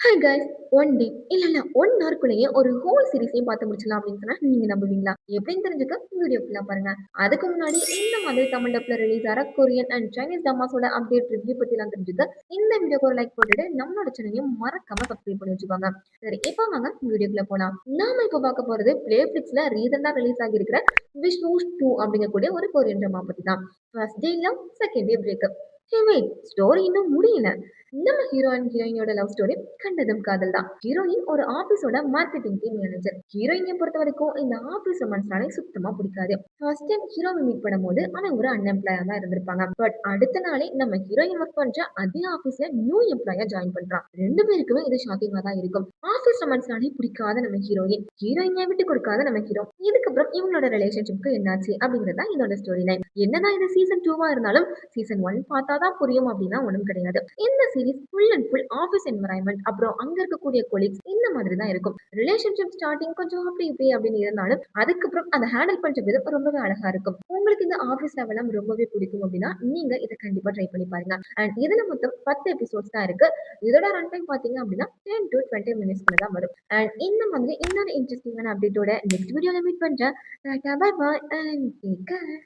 Hi guys. One day இல்ல 1 ஹார்க்குள்ளேயே ஒரு whole சீரிஸையும் பார்த்து முடிச்சிடலாம் அப்படின்னு சொன்னா நீங்க நம்புவீங்களா? எப்படின்னு தெரிஞ்சுக்க வீடியோ ஃபுல்லா பாருங்க. அதுக்கு முன்னாடி இந்த மாதிரி தமிழ் டப்ல ரிலீஸ் ஆற கொரியன் அண்ட் சைனீஸ் டிராமாஸோட அப்டேட் ரிவ்யூ பத்திலாம் தெரிஞ்சுக்க இந்த வீடியோக்கு ஒரு லைக் போட்டுட்டு நம்மளோட சேனலையும் மறக்காம சப்ஸ்கிரைப் பண்ணி வச்சுக்கோங்க. சரி, இப்போ வாங்க வீடியோக்குள்ள போலாம். நாம இப்போ பார்க்க போறது பிளேஃபிளிக்ஸ்ல ரீசெண்டா ரிலீஸ் ஆகியிருக்கிற விஷூஸ் 2 அப்படிங்கக்கூடிய ஒரு கொரியன் டிராமா பத்தி தான். First day love, second day breakup. Hey wait, story இன்னும் முடியல. நம்ம ஹீரோ அண்ட் ஹீரோயினோட லவ் ஸ்டோரி கண்டதும் காதல் தான். ஹீரோயின் ஒரு ஆபீஸோட மார்க்கெட்டிங் டீம் மேனேஜர். ஹீரோயினை பொறுத்த வரைக்கும் இந்த ஆபீஸ் ரொமான்ஸ்னாலே சுத்தமா பிடிக்காது. ஃபர்ஸ்ட் டைம் ஹீரோவை மீட் பண்ணும்போது அவன் ஒரு அன்எம்ப்ளாயா தான் இருந்திருப்பாங்க. பட் அடுத்த நாளே நம்ம ஹீரோயின் ஒர்க் பண்ற அதே ஆபீஸ்ல நியூ எம்ப்ளாயா ஜாயின் பண்றான். ரெண்டு பேருக்குமே இது ஷாக்கிங்கா தான் இருக்கும். ஆபீஸ் ரொமான்ஸ்னாலே பிடிக்காத நம்ம ஹீரோயினை விட்டு கொடுக்காத நம்ம ஹீரோ. இதுக்கப்புறம் இவங்களோட ரிலேஷன்ஷிப்க்கு என்னாச்சு அப்படிங்கறதா இதோட ஸ்டோரி லைன். என்னதான் இது சீசன் 2வா இருந்தாலும் சீசன் 1 பார்த்தாதான் புரியும் அப்படின்னா ஒண்ணும் கிடையாது. இந்த series full and full office environment, அப்புறம் அங்க இருக்கக்கூடிய கொலீக்ஸ், இந்த மாதிரி தான் இருக்கும். ரிலேஷன்ஷிப் ஸ்டார்டிங் கொஞ்சம் அப்படி இப்படி அப்படின்னு இருந்தாலும் அதுக்கப்புறம் அதை ஹேண்டில் பண்ற விதம் ரொம்பவே அழகா இருக்கும். உங்களுக்கு இந்த ஆஃபீஸ் லெவலாம் ரொம்பவே பிடிக்கும் அப்படின்னா நீங்க இதை கண்டிப்பா ட்ரை பண்ணி பாருங்க. அண்ட் இதுல மொத்தம் 10 எபிசோட்ஸ் தான் இருக்கு. இதோட ரன் டைம் பாத்தீங்க அப்படின்னா 10 to 20 மினிட்ஸ்க்குள்ள தான் வரும். அண்ட் இந்த மாதிரி இன்னொரு இன்ட்ரெஸ்டிங்கான அப்டேட்டோட நெக்ஸ்ட் வீடியோல மீட் பண்றேன். Tata bye bye and take care.